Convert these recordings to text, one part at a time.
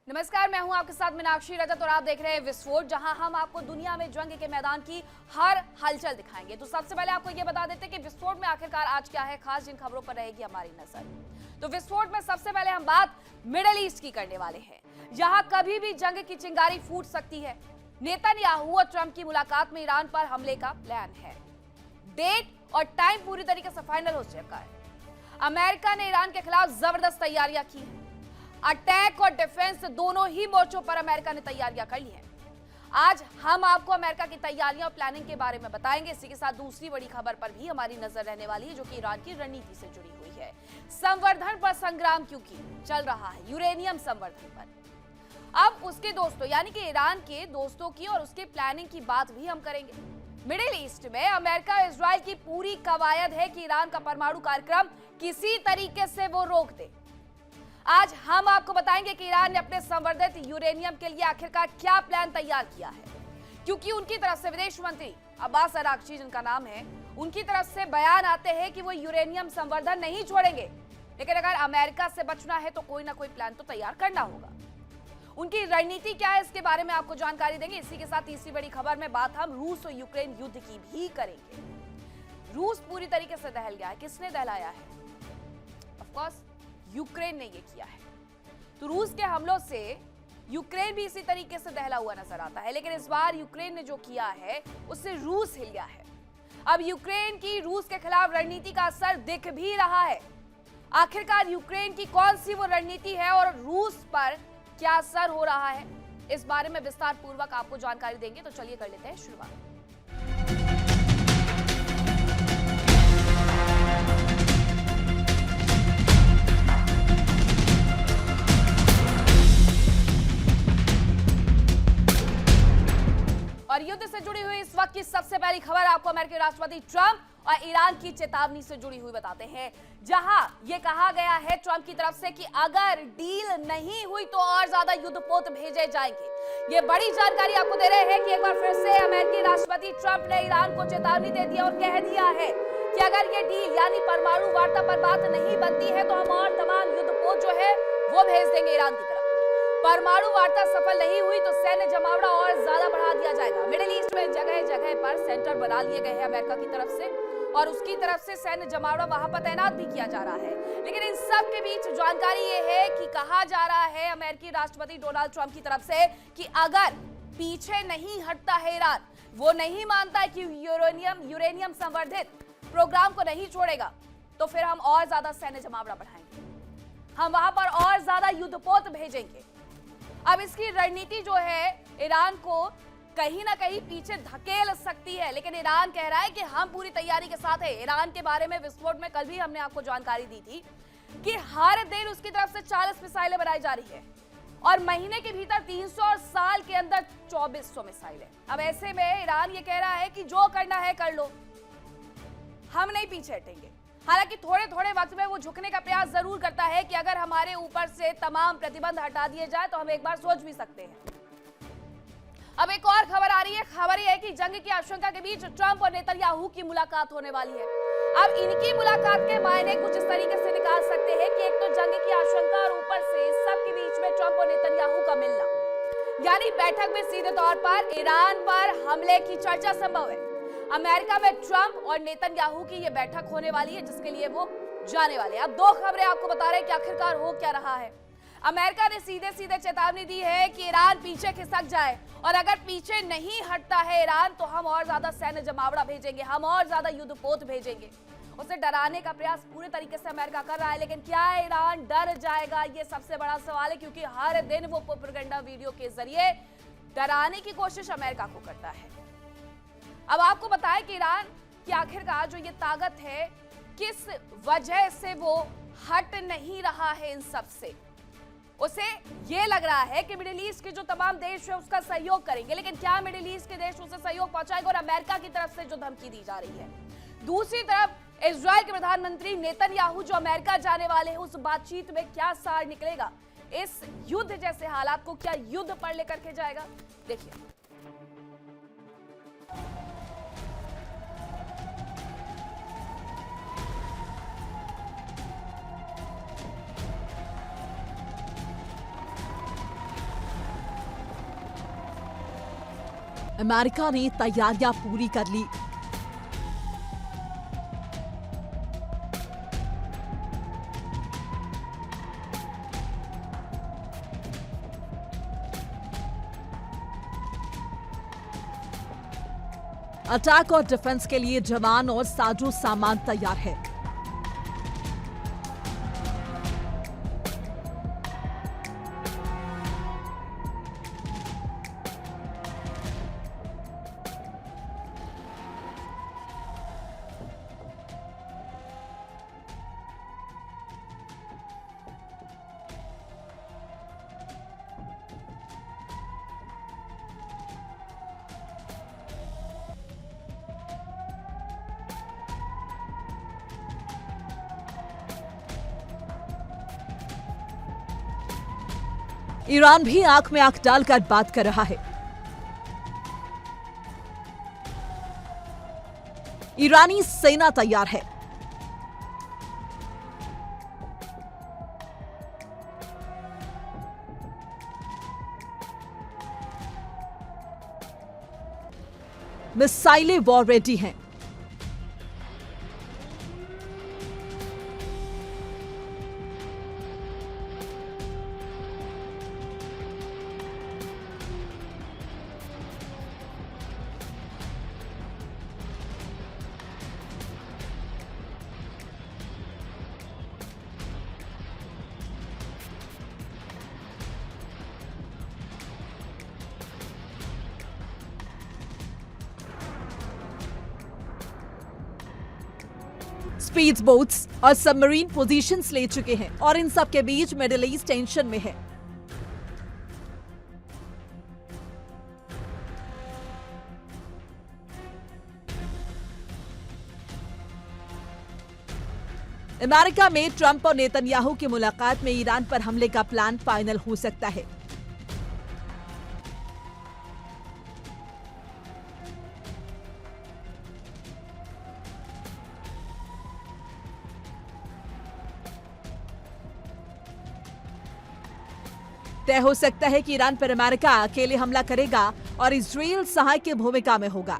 नमस्कार, मैं हूं आपके साथ मीनाक्षी रजत और आप देख रहे हैं विस्फोट, जहां हम आपको दुनिया में जंग के मैदान की हर हलचल दिखाएंगे। तो सबसे पहले आपको यह बता देते हैं कि विस्फोट में आखिरकार आज क्या है खास, जिन खबरों पर रहेगी हमारी नजर। तो विस्फोट में सबसे पहले हम बात मिडिल ईस्ट की करने वाले हैं, जहां कभी भी जंग की चिंगारी फूट सकती है। नेतन्याहू और ट्रंप की मुलाकात में ईरान पर हमले का प्लान है। डेट और टाइम पूरी तरीके से फाइनल हो चुका है। अमेरिका ने ईरान के खिलाफ जबरदस्त तैयारियां की हैं। अटैक और डिफेंस दोनों ही मोर्चों पर अमेरिका ने तैयारियां कर ली हैं। आज हम आपको अमेरिका की तैयारियां और प्लानिंग के बारे में बताएंगे। इसी के साथ दूसरी बड़ी खबर पर भी हमारी नजर रहने वाली है, जो कि ईरान की रणनीति से जुड़ी हुई है। संवर्धन पर संग्राम क्योंकि चल रहा है, यूरेनियम संवर्धन पर। अब उसके दोस्तों यानी कि ईरान के दोस्तों की और उसके प्लानिंग की बात भी हम करेंगे। मिडिल ईस्ट में अमेरिका और इजराइल की पूरी कवायद है कि ईरान का परमाणु कार्यक्रम किसी तरीके से वो रोक दे। आज हम आपको बताएंगे कि ईरान ने अपने संवर्धित यूरेनियम के लिए आखिरकार क्या प्लान तैयार किया है, क्योंकि उनकी तरफ से विदेश मंत्री अब्बास अरागची, जिनका नाम है, उनकी तरफ से बयान आते हैं कि वो यूरेनियम संवर्धन नहीं छोड़ेंगे, लेकिन अगर अमेरिका से बचना है तो कोई ना कोई प्लान तो तैयार करना होगा। उनकी रणनीति क्या है, इसके बारे में आपको जानकारी देंगे। इसी के साथ तीसरी बड़ी खबर में बात हम रूस और यूक्रेन युद्ध की भी करेंगे। रूस पूरी तरीके से दहल गया है। किसने दहलाया है? ऑफ कोर्स यूक्रेन ने ये किया है। तो रूस के हमलों से यूक्रेन भी इसी तरीके से दहला हुआ नजर आता है, लेकिन इस बार यूक्रेन ने जो किया है उससे रूस हिल गया है। अब यूक्रेन की रूस के खिलाफ रणनीति का असर दिख भी रहा है। आखिरकार यूक्रेन की कौन सी वो रणनीति है और रूस पर क्या असर हो रहा है, इस बारे में विस्तार पूर्वक आपको जानकारी देंगे। तो चलिए कर लेते हैं शुरुआत। और युद्ध से जुड़ी हुई इस वक्त की सबसे पहली खबर आपको अमेरिकी राष्ट्रपति ट्रंप और ईरान की चेतावनी से जुड़ी हुई बताते हैं, जहां यह कहा गया है ट्रंप की तरफ से कि अगर डील नहीं हुई तो और ज्यादा युद्धपोत भेजे जाएंगे। ये बड़ी जानकारी आपको दे रहे हैं कि एक बार फिर से अमेरिकी राष्ट्रपति ट्रंप ने ईरान को चेतावनी दे दी और कह दिया है कि अगर ये डील यानी परमाणु वार्ता पर बात नहीं बनती है तो हम और तमाम युद्धपोत जो है वो भेज देंगे ईरान की तरफ। परमाणु वार्ता सफल नहीं हुई तो सैन्य जमावड़ा और ज्यादा बढ़ा दिया जाएगा। मिडिल ईस्ट में जगह जगह पर सेंटर बना लिए गए हैं अमेरिका की तरफ से, और उसकी तरफ से सैन्य जमावड़ा वहां पर तैनात भी किया जा रहा है। लेकिन इन सब के बीच जानकारी ये है कि कहा जा रहा है अमेरिकी राष्ट्रपति डोनाल्ड ट्रंप की तरफ से कि अगर पीछे नहीं हटता है ईरान, वो नहीं मानता है कि यूरेनियम संवर्धित प्रोग्राम को नहीं छोड़ेगा, तो फिर हम और ज्यादा सैन्य जमावड़ा बढ़ाएंगे, हम वहां पर और ज्यादा युद्धपोत भेजेंगे। अब इसकी रणनीति जो है ईरान को कहीं ना कहीं पीछे धकेल सकती है, लेकिन ईरान कह रहा है कि हम पूरी तैयारी के साथ है। ईरान के बारे में विस्फोट में कल भी हमने आपको जानकारी दी थी कि हर दिन उसकी तरफ से 40 मिसाइलें बनाई जा रही है और महीने के भीतर 300 और साल के अंदर 2400 मिसाइलें। अब ऐसे में ईरान ये कह रहा है कि जो करना है कर लो, हम नहीं पीछे हटेंगे। हालांकि थोड़े थोड़े वक्त में वो झुकने का प्रयास जरूर करता है कि अगर हमारे ऊपर से तमाम प्रतिबंध हटा दिए जाए तो हम एक बार सोच भी सकते हैं। अब एक और खबर आ रही है। खबर यह है कि जंग की आशंका के बीच ट्रंप और नेतन्याहू की मुलाकात होने वाली है। अब इनकी मुलाकात के मायने कुछ इस तरीके से निकाल सकते हैं कि एक तो जंग की आशंका और ऊपर से सबके बीच में ट्रंप और नेतन्याहू का मिलना, यानी बैठक में सीधे तौर पर ईरान पर हमले की चर्चा संभव है। अमेरिका में ट्रंप और नेतन्याहू की यह बैठक होने वाली है, जिसके लिए वो जाने वाले हैं। अब दो खबरें आपको बता रहे हैं कि आखिरकार हो क्या रहा है। अमेरिका ने सीधे सीधे चेतावनी दी है कि ईरान पीछे खिसक जाए, और अगर पीछे नहीं हटता है ईरान तो हम और ज्यादा सैन्य जमावड़ा भेजेंगे, हम और ज्यादा युद्धपोत भेजेंगे। उसे डराने का प्रयास पूरे तरीके से अमेरिका कर रहा है, लेकिन क्या ईरान डर जाएगा, ये सबसे बड़ा सवाल है, क्योंकि हर दिन वो प्रोपेगेंडा वीडियो के जरिए डराने की कोशिश अमेरिका को करता है। अब आपको बताएं कि ईरान की आखिरकार जो ये ताकत है, किस वजह से वो हट नहीं रहा है इन सब से। उसे ये लग रहा है कि मिडिल ईस्ट के जो तमाम देश है उसका सहयोग करेंगे, लेकिन क्या मिडिल ईस्ट के देश उसे सहयोग पहुंचाएंगे, और अमेरिका की तरफ से जो धमकी दी जा रही है। दूसरी तरफ इजराइल के प्रधानमंत्री नेतन्याहू जो अमेरिका जाने वाले हैं, उस बातचीत में क्या सार निकलेगा, इस युद्ध जैसे हालात को क्या युद्ध पर लेकर के जाएगा, देखिए। अमेरिका ने तैयारियां पूरी कर ली। अटैक और डिफेंस के लिए जवान और साजो सामान तैयार है। ईरान भी आंख में आंख डालकर बात कर रहा है। ईरानी सेना तैयार है। मिसाइलें वॉर रेडी हैं। स्पीड बोट्स और सबमरीन पोजीशंस ले चुके हैं और इन सब के बीच मिडिल ईस्ट टेंशन में है। अमेरिका में ट्रंप और नेतन्याहू की मुलाकात में ईरान पर हमले का प्लान फाइनल हो सकता है। तय हो सकता है कि ईरान पर अमेरिका अकेले हमला करेगा और इजराइल सहायक की भूमिका में होगा।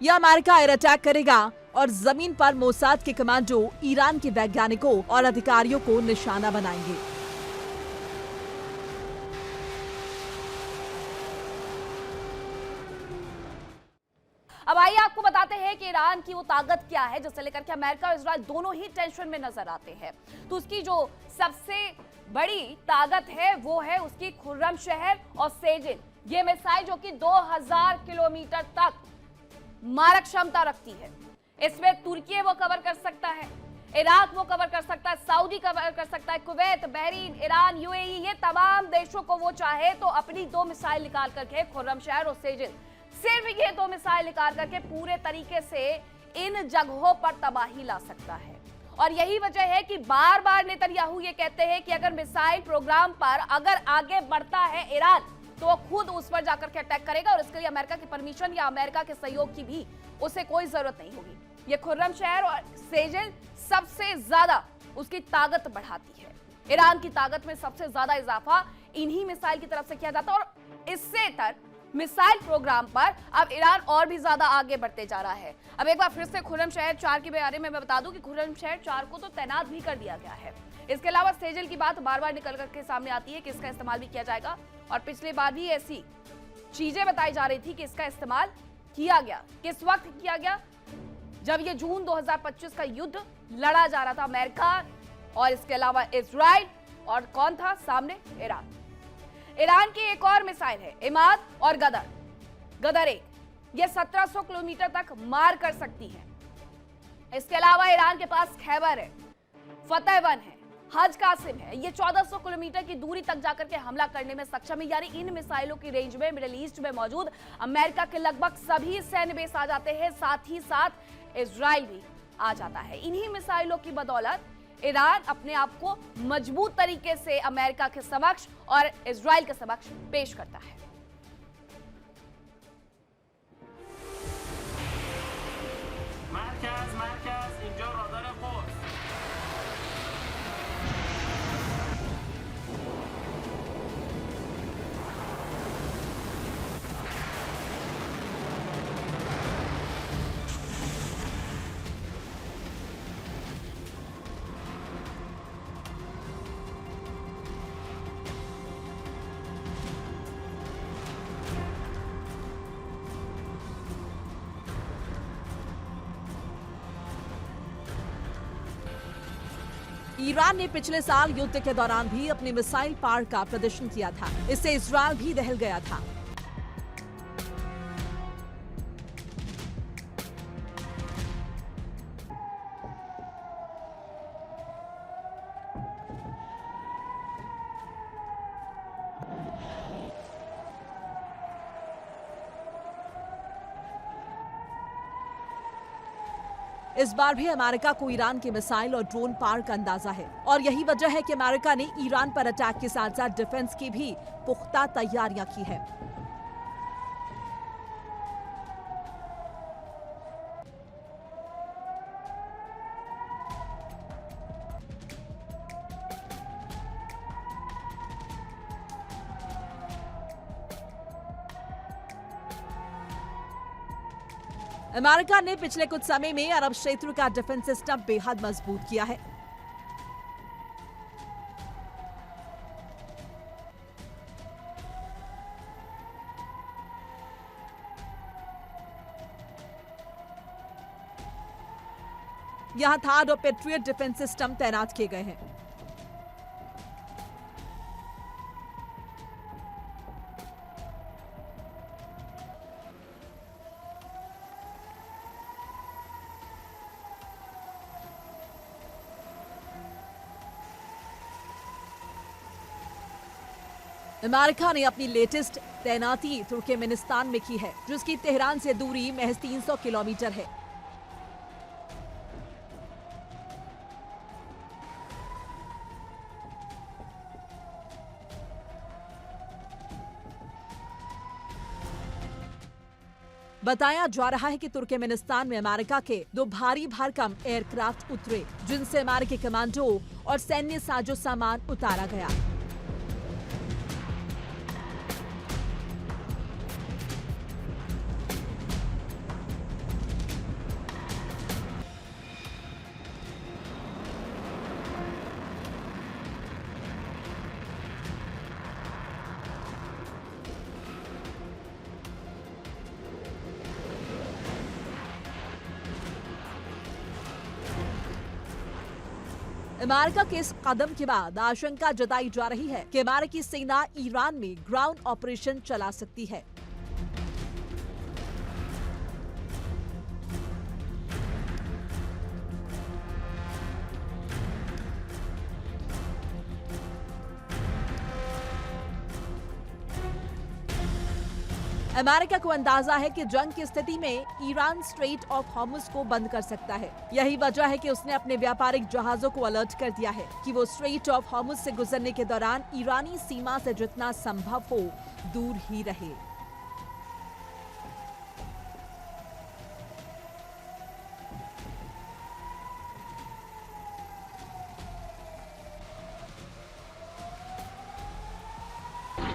यह अमेरिका एयर अटैक करेगा और जमीन पर मोसाद के कमांडो ईरान के वैज्ञानिकों और अधिकारियों को निशाना बनाएंगे। अब आइए आपको बताते हैं कि ईरान की वो ताकत क्या है जिसे लेकर के अमेरिका और इजराइल दोनों ही टेंशन में नजर आते हैं। तो उसकी जो सबसे बड़ी ताकत है वो है उसकी खुर्रम शहर और सेजिन, ये मिसाइल जो कि 2000 किलोमीटर तक मारक क्षमता रखती है। इसमें तुर्की वो कवर कर सकता है, इराक वो कवर कर सकता है, सऊदी कवर कर सकता है, कुवैत, बहरीन, ईरान, यूएई, ये तमाम देशों को वो चाहे तो अपनी 2 मिसाइल निकाल करके खुर्रम शहर और सेजिन, सिर्फ ये 2 मिसाइल निकाल करके पूरे तरीके से इन जगहों पर तबाही ला सकता है। और यही वजह है कि बार बार नेतन्याहू ये कहते हैं कि अगर मिसाइल प्रोग्राम पर अगर आगे बढ़ता है ईरान तो वो खुद उस पर जाकर के अटैक करेगा और इसके लिए अमेरिका की परमिशन या अमेरिका के सहयोग की भी उसे कोई जरूरत नहीं होगी। ये खुर्रम शहर और सेजिन सबसे ज्यादा उसकी ताकत बढ़ाती है। ईरान की ताकत में सबसे ज्यादा इजाफा इन्हीं मिसाइल की तरफ से किया जाता है और इससे तर मिसाइल प्रोग्राम पर अब ईरान और भी ज्यादा आगे बढ़ते जा रहा है। अब एक बार फिर से खुर्रम शहर 4 के बारे में मैं बता दूं कि खुर्रम शहर 4 को तो तैनात भी कर दिया गया है। इसके अलावा सेजिल की बात बार बार निकल करके सामने आती है कि इसका इस्तेमाल भी किया जाएगा और पिछले बार भी ऐसी चीजें बताई जा रही थी कि इसका इस्तेमाल किया गया। किस वक्त किया गया? जब ये जून 2025 का युद्ध लड़ा जा रहा था अमेरिका और इसके अलावा इजराइल और कौन था सामने? ईरान। ईरान की एक और मिसाइल है इमाद और गदर। गदर 1 ये 1700 किलोमीटर तक मार कर सकती है। इसके अलावा ईरान के पास खैबर है, फतेह 1 है, हज कासिम है। ये 1400 किलोमीटर की दूरी तक जाकर के हमला करने में सक्षम है। यानी इन मिसाइलों की रेंज में मिडिल ईस्ट में मौजूद अमेरिका के लगभग सभी सैन्य बेस आ जाते हैं, साथ ही साथ इजराइल भी आ जाता है। इन्हीं मिसाइलों की बदौलत ईरान अपने आप को मजबूत तरीके से अमेरिका के समक्ष और इजराइल के समक्ष पेश करता है। ईरान ने पिछले साल युद्ध के दौरान भी अपनी मिसाइल पार का प्रदर्शन किया था। इससे इजरायल भी दहल गया था। इस बार भी अमेरिका को ईरान के मिसाइल और ड्रोन पार का अंदाजा है और यही वजह है कि अमेरिका ने ईरान पर अटैक के साथ साथ डिफेंस की भी पुख्ता तैयारियां की है। अमेरिका ने पिछले कुछ समय में अरब क्षेत्र का डिफेंस सिस्टम बेहद मजबूत किया है। यहां थाड और पेट्रियट डिफेंस सिस्टम तैनात किए गए हैं। अमेरिका ने अपनी लेटेस्ट तैनाती तुर्कमेनिस्तान में की है, जिसकी तेहरान से दूरी महज 300 किलोमीटर है। बताया जा रहा है कि तुर्कमेनिस्तान में अमेरिका के 2 भारी भरकम एयरक्राफ्ट उतरे, जिनसे अमेरिकी कमांडो और सैन्य साजो सामान उतारा गया। अमेरिका के इस कदम के बाद आशंका जताई जा रही है कि अमेरिकी सेना ईरान में ग्राउंड ऑपरेशन चला सकती है। अमेरिका को अंदाजा है कि जंग की स्थिति में ईरान स्ट्रेट ऑफ हॉर्मुज को बंद कर सकता है। यही वजह है कि उसने अपने व्यापारिक जहाजों को अलर्ट कर दिया है कि वो स्ट्रेट ऑफ हॉर्मुज से गुजरने के दौरान ईरानी सीमा से जितना संभव हो दूर ही रहे।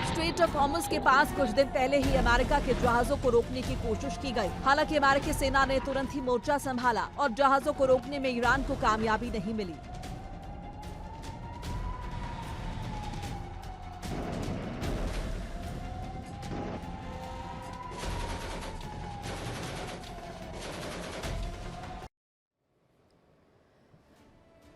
स्ट्रेट ऑफ हॉर्मुज के पास कुछ दिन पहले ही अमेरिका के जहाजों को रोकने की कोशिश की गई। हालांकि अमेरिकी सेना ने तुरंत ही मोर्चा संभाला और जहाजों को रोकने में ईरान को कामयाबी नहीं मिली।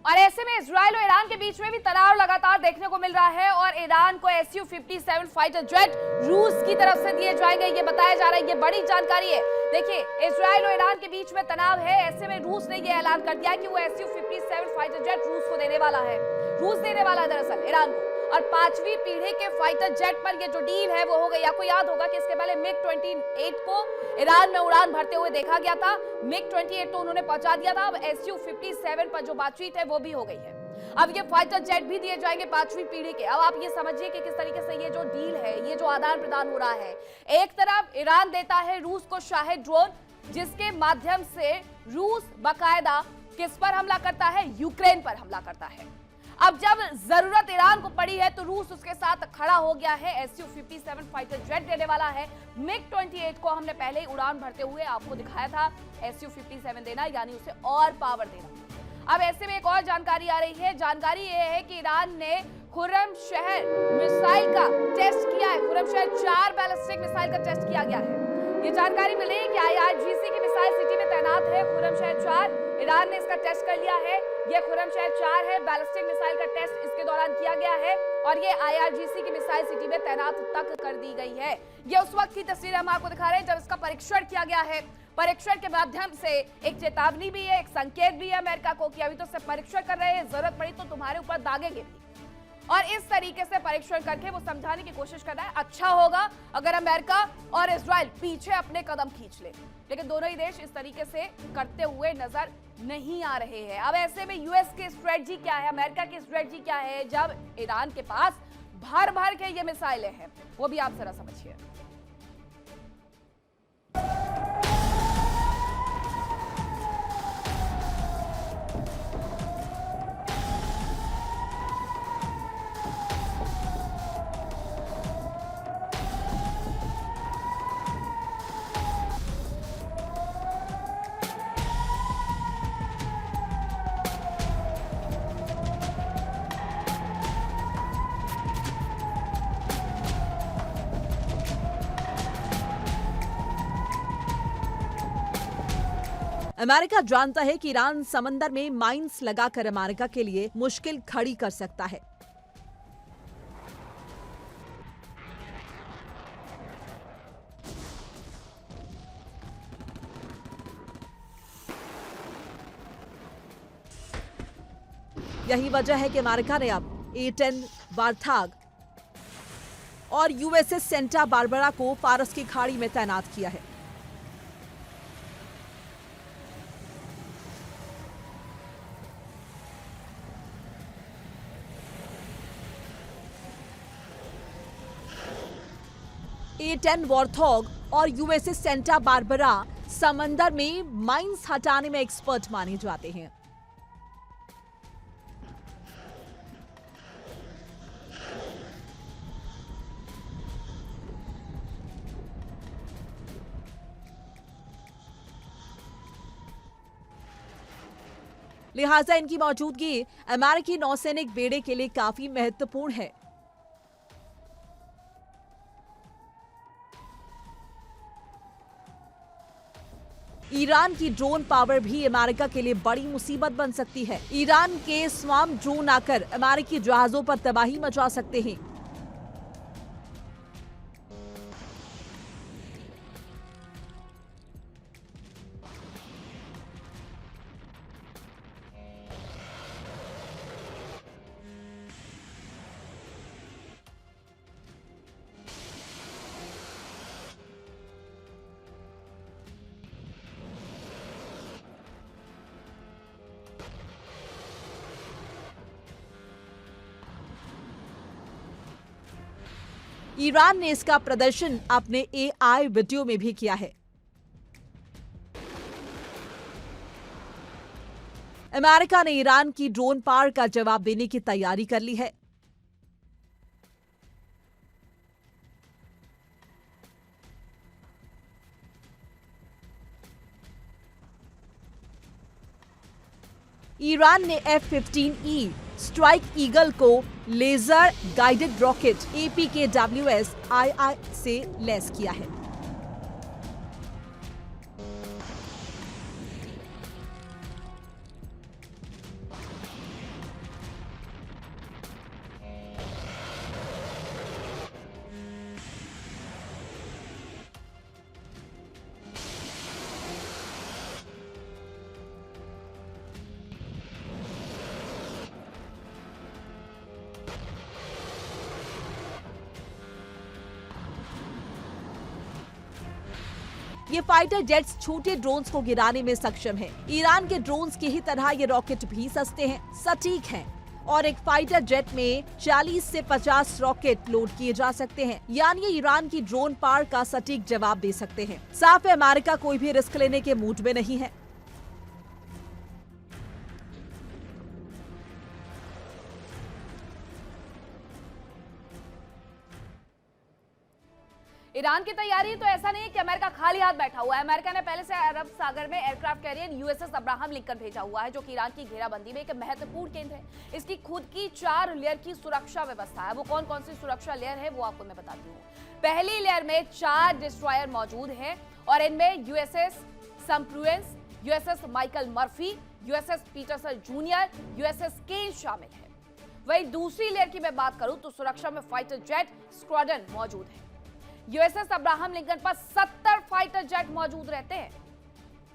और ऐसे में इजराइल और ईरान के बीच में भी तनाव लगातार देखने को मिल रहा है और ईरान को Su-57 फाइटर जेट रूस की तरफ से दिए जाएंगे, ये बताया जा रहा है। ये बड़ी जानकारी है। देखिए, इजराइल और ईरान के बीच में तनाव है, ऐसे में रूस ने यह ऐलान कर दिया कि वो Su-57 फाइटर जेट रूस को देने वाला है। रूस देने वाला है दरअसल ईरान को, और 5वीं पीढ़ी के फाइटर जेट पर ये जो डील है वो हो गई। आपको याद होगा कि इसके पहले MiG-28 को ईरान में उड़ान भरते हुए देखा गया था। MiG-28 तो उन्होंने पहुंचा दिया था। अब Su-57 पर जो बातचीत है वो भी हो गई है। अब ये फाइटर जेट भी दिए जाएंगे 5वीं पीढ़ी के। अब आप ये समझिए कि किस तरीके से ये जो डील है, ये जो आदान प्रदान हो रहा है, एक तरफ ईरान देता है रूस को शाहिद ड्रोन, जिसके माध्यम से रूस बाकायदा किस पर हमला करता है? यूक्रेन पर हमला करता है। अब जब जरूरत ईरान को पड़ी है तो रूस उसके साथ खड़ा हो गया है। Su-57 फाइटर जेट देने वाला है। MiG-28 को हमने पहले ही उड़ान भरते हुए आपको दिखाया था। Su-57 देना यानी उसे और पावर देना। अब ऐसे में एक और जानकारी आ रही है। जानकारी यह है कि ईरान ने खुर्रमशहर मिसाइल का टेस्ट किया है। खुर्रमशहर 4 बैलिस्टिक मिसाइल का टेस्ट किया गया है। ये जानकारी मिली कि IRGC की मिसाइल सिटी में तैनात है खुर्रमशहर 4। ईरान ने इसका टेस्ट कर लिया है। ये खुर्रमशहर 4 है। बैलिस्टिक मिसाइल का टेस्ट इसके दौरान किया गया है और ये IRGC की मिसाइल सिटी में तैनात तक कर दी गई है। ये उस वक्त की तस्वीर हम आपको दिखा रहे हैं जब इसका परीक्षण किया गया है। परीक्षण के माध्यम से एक चेतावनी भी है, एक संकेत भी है अमेरिका को कि अभी तो सिर्फ परीक्षण कर रहे हैं, जरूरत पड़ी तो तुम्हारे ऊपर दागेंगे भी। और इस तरीके से परीक्षण करके वो समझाने की कोशिश कर रहा है अच्छा होगा अगर अमेरिका और इजराइल पीछे अपने कदम खींच ले। लेकिन दोनों ही देश इस तरीके से करते हुए नजर नहीं आ रहे हैं। अब ऐसे में यूएस की स्ट्रेटजी क्या है, अमेरिका की स्ट्रेटजी क्या है जब ईरान के पास भर भर के ये मिसाइलें हैं, वो भी आप जरा समझिए। अमेरिका जानता है कि ईरान समंदर में माइंस लगाकर अमेरिका के लिए मुश्किल खड़ी कर सकता है। यही वजह है कि अमेरिका ने अब A-10 वार्थाग और USS सेंटा बारबरा को फारस की खाड़ी में तैनात किया है। A-10 वॉर्थॉग और USS सेंटा बारबरा समंदर में माइंस हटाने में एक्सपर्ट माने जाते हैं। लिहाजा इनकी मौजूदगी अमेरिकी नौसैनिक बेड़े के लिए काफी महत्वपूर्ण है। ईरान की ड्रोन पावर भी अमेरिका के लिए बड़ी मुसीबत बन सकती है। ईरान के स्वाम ड्रोन आकर अमेरिकी जहाजों पर तबाही मचा सकते हैं। ईरान ने इसका प्रदर्शन अपने AI वीडियो में भी किया है। अमेरिका ने ईरान की ड्रोन पार का जवाब देने की तैयारी कर ली है। ईरान ने F-15E स्ट्राइक ईगल को लेजर गाइडेड रॉकेट APKWS-II से लैस किया है। ये फाइटर जेट्स छोटे ड्रोन्स को गिराने में सक्षम है। ईरान के ड्रोन्स की ही तरह ये रॉकेट भी सस्ते हैं, सटीक हैं और एक फाइटर जेट में 40 से 50 रॉकेट लोड किए जा सकते हैं। यानी ईरान की ड्रोन पार का सटीक जवाब दे सकते हैं। साफ है अमेरिका कोई भी रिस्क लेने के मूड में नहीं है। ईरान की तैयारी तो ऐसा नहीं है कि अमेरिका खाली हाथ बैठा हुआ है। अमेरिका ने पहले से अरब सागर में aircraft carrier USS Abraham Lincoln भेजा हुआ है, जो कि ईरान की घेराबंदी में एक महत्वपूर्ण केंद्र है। इसकी खुद की 4 लेयर की सुरक्षा व्यवस्था है। वो कौन कौन सी सुरक्षा लेयर है वो आपको मैं बताती हूँ। पहली लेयर में 4 डिस्ट्रॉयर मौजूद हैं और इनमें USS Spruance, USS Michael Murphy, USS Peterson Junior, USS Kane शामिल है। वहीं दूसरी लेयर की मैं बात करूं तो सुरक्षा में फाइटर जेट स्क्वाड्रन मौजूद है। यूएसएस अब्राहम लिंकन पर 70 फाइटर जेट मौजूद रहते हैं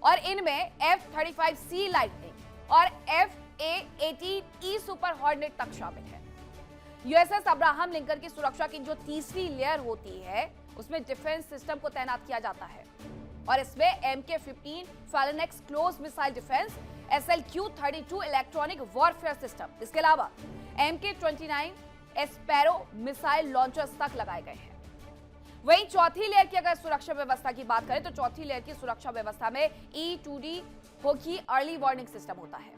और इनमें F-35C लाइटनिंग और F/A-18E सुपर हॉर्नेट तक शामिल है। यूएसएस अब्राहम लिंकन की सुरक्षा की जो तीसरी लेयर होती है उसमें डिफेंस सिस्टम को तैनात किया जाता है और इसमें MK-15 Phalanx close missile defence, SLQ-32 electronic warfare system, इसके अलावा MK-29 एस्पैरो मिसाइल लॉन्चर्स तक लगाए गए हैं। वहीं चौथी लेयर की अगर सुरक्षा व्यवस्था की बात करें तो चौथी लेयर की सुरक्षा व्यवस्था में E-2D होकी अर्ली वार्निंग सिस्टम होता है।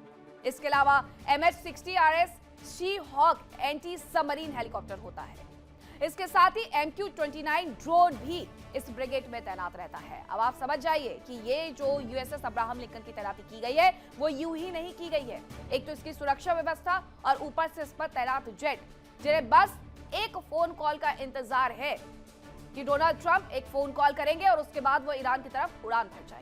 इसके अलावा MH-60RS Sea Hawk anti submarine helicopter होता है। इसके साथ ही MQ-29 ड्रोन भी इस ब्रिगेड में तैनात रहता है। अब आप समझ जाइए कि ये जो यूएसएस अब्राहम लिंकन की तैनाती की गई है वो यूं ही नहीं की गई है। एक तो इसकी सुरक्षा व्यवस्था और ऊपर से इस पर तैनात जेट, जिन्हें बस एक फोन कॉल का इंतजार है कि डोनाल्ड ट्रंप एक फोन कॉल करेंगे और उसके बाद वो ईरान की तरफ उड़ान भर जाएगी।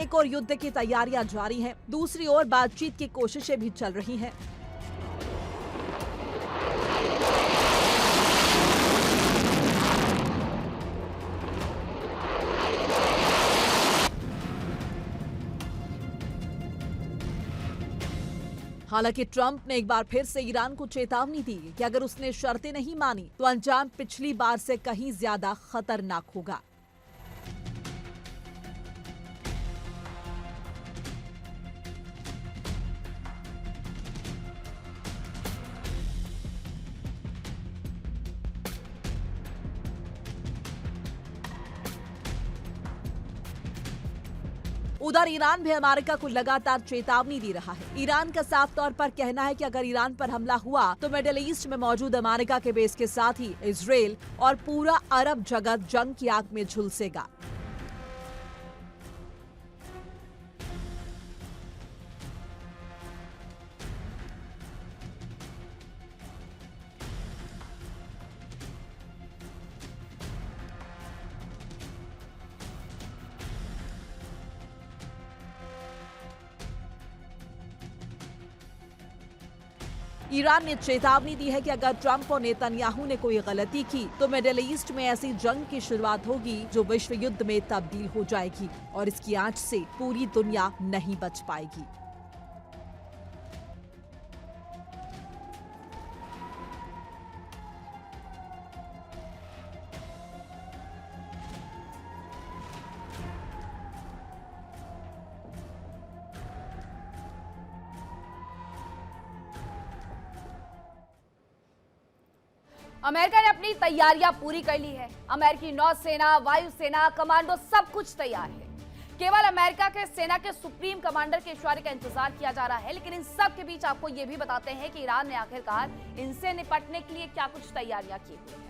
एक और युद्ध की तैयारियां जारी हैं, दूसरी ओर बातचीत की कोशिशें भी चल रही हैं। हालांकि ट्रंप ने एक बार फिर से ईरान को चेतावनी दी कि अगर उसने शर्तें नहीं मानी तो अंजाम पिछली बार से कहीं ज्यादा खतरनाक होगा। उधर ईरान भी अमेरिका को लगातार चेतावनी दे रहा है। ईरान का साफ तौर पर कहना है कि अगर ईरान पर हमला हुआ तो मिडिल ईस्ट में मौजूद अमेरिका के बेस के साथ ही इजराइल और पूरा अरब जगत जंग की आग में झुलसेगा। ईरान ने चेतावनी दी है कि अगर ट्रंप और नेतन्याहू ने कोई गलती की तो मिडिल ईस्ट में ऐसी जंग की शुरुआत होगी जो विश्व युद्ध में तब्दील हो जाएगी और इसकी आंच से पूरी दुनिया नहीं बच पाएगी। अमेरिका ने अपनी तैयारियां पूरी कर ली है। अमेरिकी नौसेना, वायुसेना, कमांडो सब कुछ तैयार है। केवल अमेरिका के सेना के सुप्रीम कमांडर के इशारे का इंतजार किया जा रहा है। लेकिन इन सब के बीच आपको यह भी बताते हैं कि ईरान ने आखिरकार इनसे निपटने के लिए क्या कुछ तैयारियां की हुई है।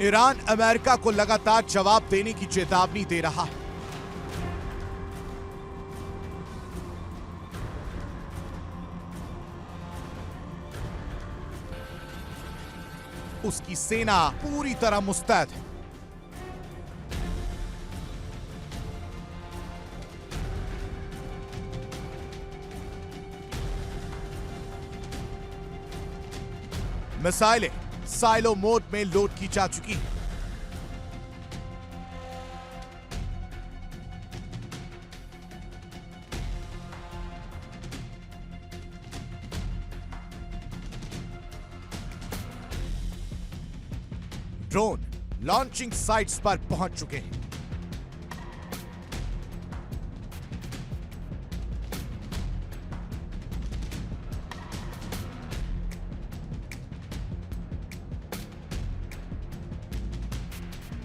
ईरान अमेरिका को लगातार जवाब देने की चेतावनी दे रहा है। उसकी सेना पूरी तरह मुस्तैद है। मिसाइलें साइलो मोड में लोड की जा चुकी है। ड्रोन लॉन्चिंग साइट्स पर पहुंच चुके हैं।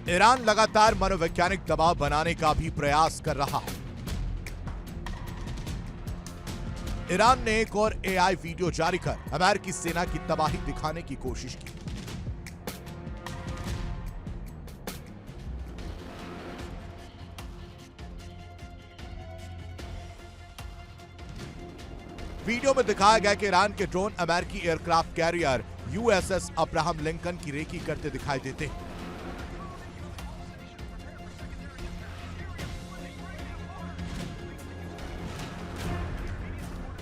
ईरान लगातार मनोवैज्ञानिक दबाव बनाने का भी प्रयास कर रहा है। ईरान ने एक और एआई वीडियो जारी कर अमेरिकी सेना की तबाही दिखाने की कोशिश की। वीडियो में दिखाया गया कि ईरान के ड्रोन अमेरिकी aircraft carrier USS Abraham Lincoln की रेकी करते दिखाई देते हैं।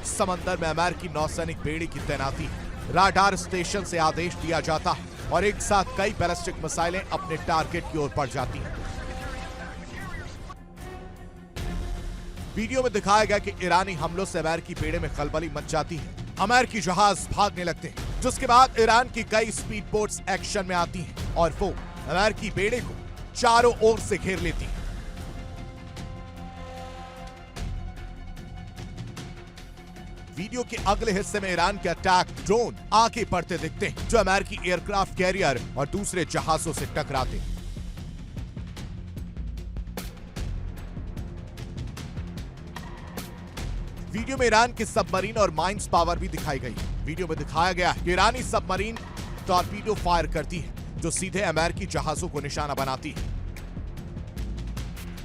समंदर में अमेरिकी नौसैनिक बेड़े की तैनाती है। राडार स्टेशन से आदेश दिया जाता है और एक साथ कई बैलिस्टिक मिसाइलें अपने टारगेट की ओर बढ़ जाती हैं। वीडियो में दिखाया गया कि ईरानी हमलों से अमेरिकी बेड़े में खलबली मच जाती है। अमेरिकी जहाज भागने लगते हैं, जिसके बाद ईरान की कई स्पीड बोट्स एक्शन में आती हैं और वो अमेरिकी बेड़े को चारों ओर से घेर लेती हैं। वीडियो के अगले हिस्से में ईरान के अटैक ड्रोन आगे बढ़ते दिखते हैं, जो अमेरिकी एयरक्राफ्ट कैरियर और दूसरे जहाजों से टकराते हैं। वीडियो में ईरान की सबमरीन और माइंस पावर भी दिखाई गई। वीडियो में दिखाया गया कि ईरानी सबमरीन टॉर्पीडो फायर करती है, जो सीधे अमेरिकी जहाजों को निशाना बनाती है।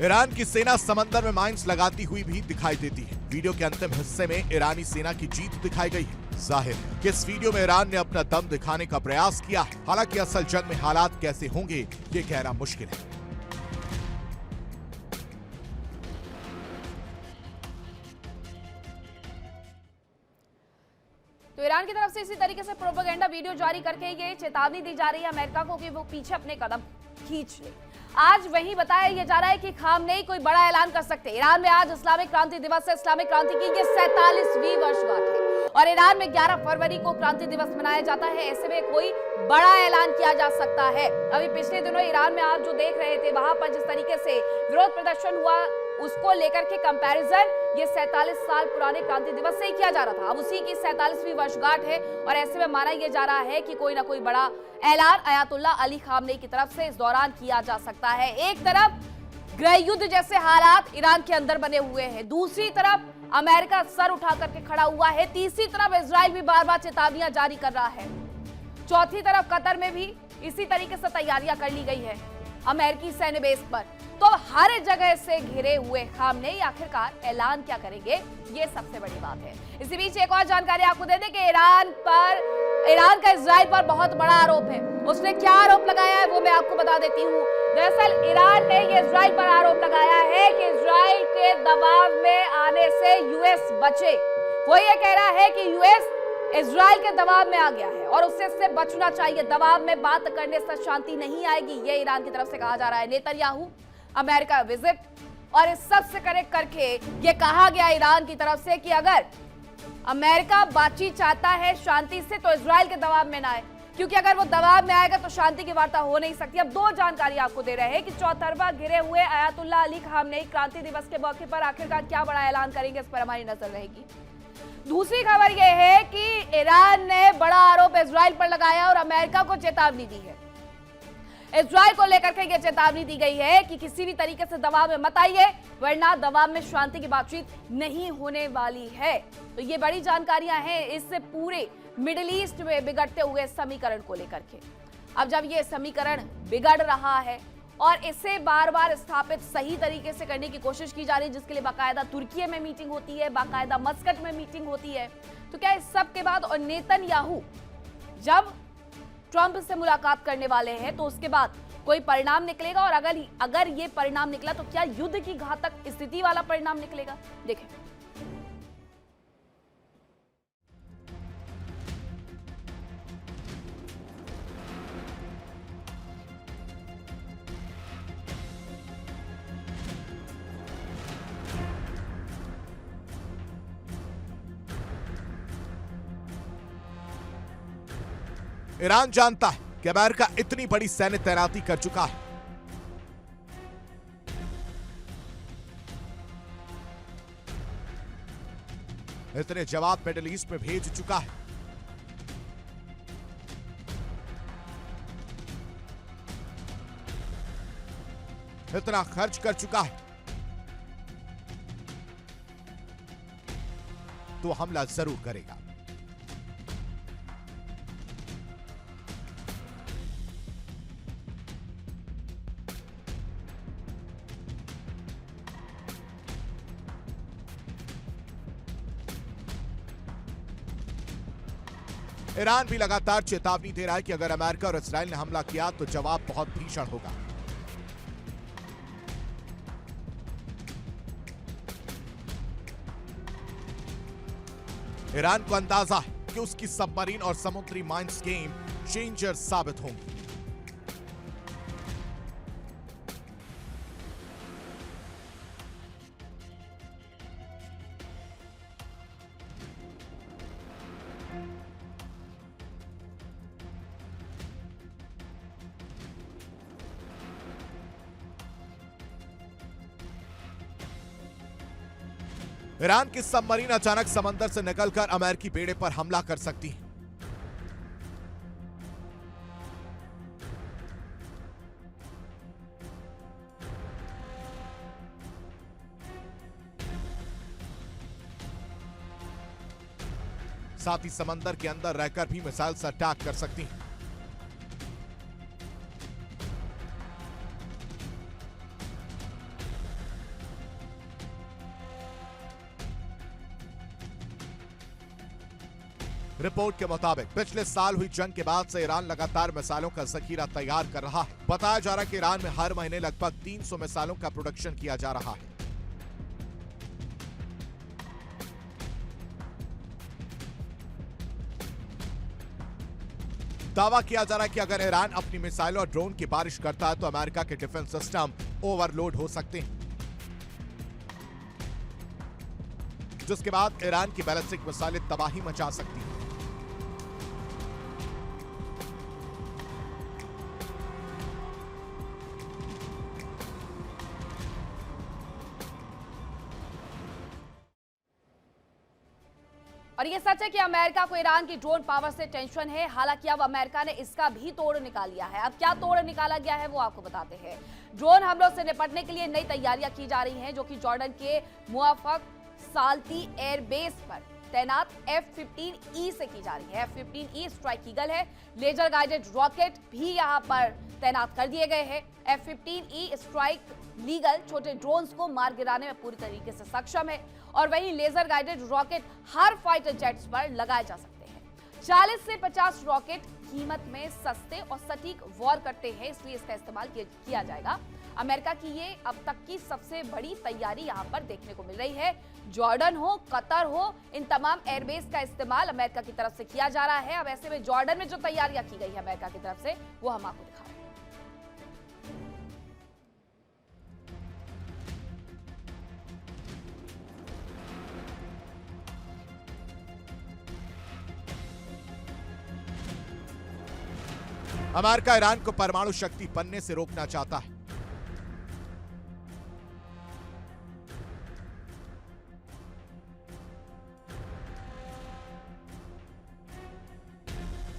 ईरान की सेना समंदर में माइंस लगाती हुई भी दिखाई देती है। वीडियो के अंतिम हिस्से में ईरानी सेना की जीत दिखाई गई है। जाहिर है कि इस वीडियो में ईरान ने अपना दम दिखाने का प्रयास किया है। हालांकि असल जंग में हालात कैसे होंगे ये कहना मुश्किल है। तो ईरान की तरफ से इसी तरीके से प्रोपेगेंडा वीडियो जारी करके ये चेतावनी दी जा रही है अमेरिका को कि वो पीछे अपने कदम खींच ले। आज वही बताया ये जा रहा है कि खामनेई कोई बड़ा ऐलान कर सकते हैं। ईरान में आज इस्लामिक क्रांति दिवस है। इस्लामिक क्रांति की ये 47वीं वर्षगांठ है और ईरान में 11 फरवरी को क्रांति दिवस मनाया जाता है। ऐसे में कोई बड़ा ऐलान किया जा सकता है। अभी पिछले दिनों ईरान में आप जो देख रहे थे, वहां पर जिस तरीके से विरोध प्रदर्शन हुआ, उसको लेकर के कंपैरिजन ये 47 साल पुराने क्रांति दिवस से ही किया जा रहा था। अब उसी की 47वीं वर्षगांठ है और ऐसे में माना यह जा रहा है कि कोई ना कोई बड़ा ऐलान अयातुल्ला अली खामनेई की तरफ से इस दौरान किया जा सकता है। एक तरफ गृह युद्ध जैसे हालात ईरान के अंदर बने हुए हैं, दूसरी तरफ अमेरिका सर उठा करके खड़ा हुआ है, तीसरी तरफ इजराइल भी बार बार चेतावनियां जारी कर रहा है, चौथी तरफ कतर में भी इसी तरीके से तैयारियां कर ली गई है अमेरिकी सैन्य बेस पर। तो हर जगह से घिरे हुए खामनेई आखिरकार ऐलान क्या करेंगे, ये सबसे बड़ी बात है। इसी बीच एक और जानकारी आपको दे दें कि ईरान का इजराइल पर बहुत बड़ा आरोप है। उसने क्या आरोप लगाया है वो मैं आपको बता देती हूँ। दरअसल ईरान ने ये इजराइल पर आरोप लगाया है कि इजराइल के दबाव में आने से यूएस बचे। वो ये कह रहा है कि यूएस इजराइल के दबाव में आ गया है और उससे बचना चाहिए। दबाव में बात करने से शांति नहीं आएगी, ये ईरान की तरफ से कहा जा रहा है। नेतन्याहू अमेरिका विजिट और इस सब से कनेक्ट करके ये कहा गया ईरान की तरफ से कि अगर अमेरिका बातचीत चाहता है शांति से तो इजराइल के दबाव में ना आए, क्योंकि अगर वो दबाव में आएगा तो शांति की वार्ता हो नहीं सकती। अब दो जानकारी आपको दे रहे हैं कि चौतरफा घिरे हुए अयातुल्ला अली खामनेई क्रांति दिवस के मौके पर आखिरकार क्या बड़ा ऐलान करेंगे, इस पर हमारी नजर रहेगी। दूसरी खबर यह है कि ईरान ने बड़ा आरोप इजराइल पर लगाया और अमेरिका को चेतावनी दी है। इजराइल को लेकर के यह चेतावनी दी गई है कि किसी भी तरीके से दबाव में मत आइए, वरना दबाव में शांति की बातचीत नहीं होने वाली है। तो ये बड़ी जानकारियां हैं इस पूरे मिडिल ईस्ट में बिगड़ते हुए समीकरण को लेकर के। अब जब ये समीकरण बिगड़ रहा है और इसे बार बार स्थापित सही तरीके से करने की कोशिश की जा रही है, जिसके लिए बाकायदा तुर्की में मीटिंग होती है, बाकायदा मस्कट में मीटिंग होती है, तो क्या इस सब के बाद और नेतन्याहू जब ट्रंप से मुलाकात करने वाले हैं तो उसके बाद कोई परिणाम निकलेगा? और अगर ये परिणाम निकला तो क्या युद्ध की घातक स्थिति वाला परिणाम निकलेगा? देखें। ईरान जानता है कि अमेरिका इतनी बड़ी सैन्य तैनाती कर चुका है। इतने जवाब मिडिल ईस्ट में भेज चुका है। इतना खर्च कर चुका है, तो हमला जरूर करेगा। ईरान भी लगातार चेतावनी दे रहा है कि अगर अमेरिका और इस्राइल ने हमला किया तो जवाब बहुत भीषण होगा। ईरान को अंदाजा है कि उसकी सबमरीन और समुद्री माइंस गेम चेंजर साबित होंगी। ईरान की सबमरीन अचानक समंदर से निकलकर अमेरिकी बेड़े पर हमला कर सकती है। साथ ही समंदर के अंदर रहकर भी मिसाइल से अटैक कर सकती है। रिपोर्ट के मुताबिक पिछले साल हुई जंग के बाद से ईरान लगातार मिसाइलों का जखीरा तैयार कर रहा है। बताया जा रहा है कि ईरान में हर महीने लगभग 300 मिसाइलों का प्रोडक्शन किया जा रहा है। दावा किया जा रहा है कि अगर ईरान अपनी मिसाइलों और ड्रोन की बारिश करता है तो अमेरिका के डिफेंस सिस्टम ओवरलोड हो सकते हैं, जिसके बाद ईरान की बैलिस्टिक मिसाइलें तबाही मचा सकती हैं। और ये सच है कि अमेरिका को ईरान की ड्रोन पावर से टेंशन है। हालांकि अब अमेरिका ने इसका भी तोड़ निकाल लिया है। अब क्या तोड़ निकाला गया है वो आपको बताते हैं। ड्रोन हमलों से निपटने के लिए नई तैयारियां की जा रही हैं, जो कि जॉर्डन के मुआफक साल्ती एयरबेस पर तैनात F-15E से की जा रही है। F-15E स्ट्राइक ईगल है। लेजर गाइडेड रॉकेट भी यहां पर तैनात कर दिए गए हैं। F-15E स्ट्राइक लीगल छोटे ड्रोन्स को मार गिराने में पूरी तरीके से सक्षम है, और वहीं लेजर गाइडेड रॉकेट हर फाइटर जेट्स पर लगाए जा सकते हैं। 40 से 50 रॉकेट कीमत में सस्ते और सटीक वार करते हैं, इसलिए इसका इस्तेमाल किया जाएगा। अमेरिका की ये अब तक की सबसे बड़ी तैयारी यहां पर देखने को मिल रही है। जॉर्डन हो, कतर हो, इन तमाम एयरबेस का इस्तेमाल अमेरिका की तरफ से किया जा रहा है। अब ऐसे में जॉर्डन में जो तैयारियां की गई है अमेरिका की तरफ से, वो हम आपको दिखा रहे हैं। अमेरिका ईरान को परमाणु शक्ति बनने से रोकना चाहता है।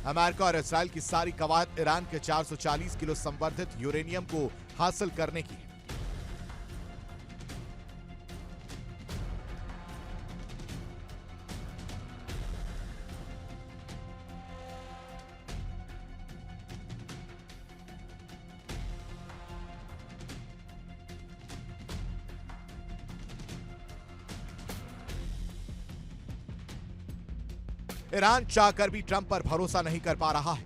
अमेरिका और इस्राइल की सारी कवायद ईरान के 440 किलो संवर्धित यूरेनियम को हासिल करने की है। ईरान चाहकर भी ट्रंप पर भरोसा नहीं कर पा रहा है।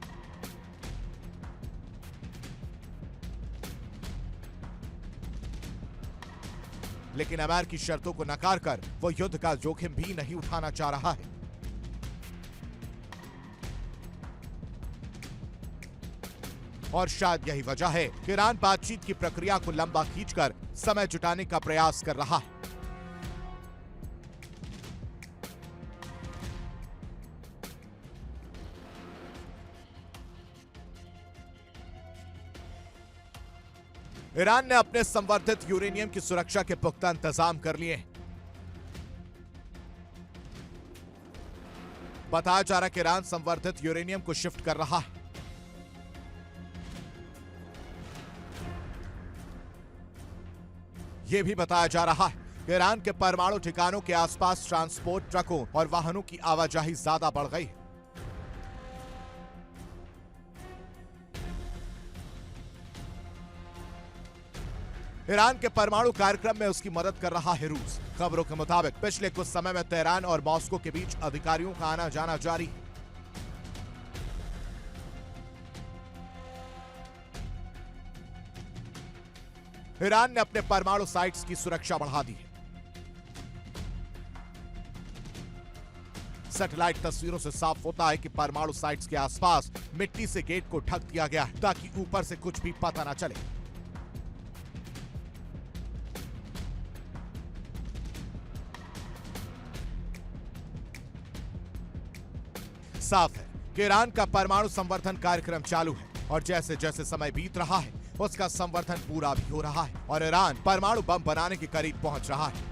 लेकिन अमेरिकी शर्तों को नकार कर वो युद्ध का जोखिम भी नहीं उठाना चाह रहा है। और शायद यही वजह है कि ईरान बातचीत की प्रक्रिया को लंबा खींचकर समय जुटाने का प्रयास कर रहा है। ईरान ने अपने संवर्धित यूरेनियम की सुरक्षा के पुख्ता इंतजाम कर लिए हैं। बताया जा रहा है कि ईरान संवर्धित यूरेनियम को शिफ्ट कर रहा है। यह भी बताया जा रहा है कि ईरान के परमाणु ठिकानों के आसपास ट्रांसपोर्ट ट्रकों और वाहनों की आवाजाही ज्यादा बढ़ गई है। ईरान के परमाणु कार्यक्रम में उसकी मदद कर रहा है रूस। खबरों के मुताबिक पिछले कुछ समय में तेहरान और मॉस्को के बीच अधिकारियों का आना जाना जारी है। ईरान ने अपने परमाणु साइट्स की सुरक्षा बढ़ा दी है। सैटेलाइट तस्वीरों से साफ होता है कि परमाणु साइट्स के आसपास मिट्टी से गेट को ढक दिया गया है ताकि ऊपर से कुछ भी पता न चले। साफ है कि ईरान का परमाणु संवर्धन कार्यक्रम चालू है और जैसे जैसे समय बीत रहा है उसका संवर्धन पूरा भी हो रहा है और ईरान परमाणु बम बनाने के करीब पहुंच रहा है।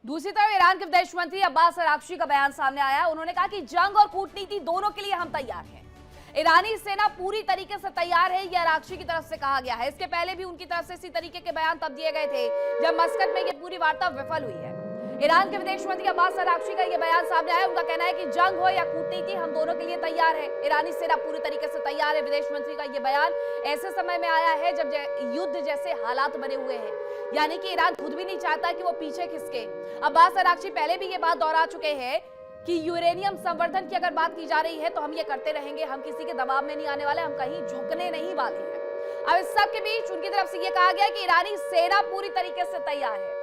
दूसरी तरफ ईरान के विदेश मंत्री अब्बास अराक्ची का बयान सामने आया। उन्होंने कहा कि जंग और कूटनीति दोनों के लिए हम तैयार हैं। ईरानी सेना पूरी तरीके से तैयार है, यह अराक्ची की तरफ से कहा गया है। इसके पहले भी उनकी तरफ से इसी तरीके के बयान तब दिए गए थे जब मस्कट में यह पूरी वार्ता विफल हुई है। ईरान के विदेश मंत्री अब्बास अराक्ची का यह बयान सामने आया। उनका कहना है कि जंग हो या कूटनीति हम दोनों के लिए तैयार है। ईरानी सेना पूरी तरीके से तैयार है। विदेश मंत्री का यह बयान ऐसे समय में आया है जब युद्ध जैसे हालात बने हुए हैं, यानी कि ईरान खुद भी नहीं चाहता कि वो पीछे खिसके। अब्बास अराक्ची पहले भी ये बात दोहरा चुके हैं कि यूरेनियम संवर्धन की अगर बात की जा रही है तो हम ये करते रहेंगे, हम किसी के दबाव में नहीं आने वाले, हम कहीं झुकने नहीं वाले हैं। अब इस सब के बीच उनकी तरफ से ये कहा गया कि ईरानी सेना पूरी तरीके से तैयार है।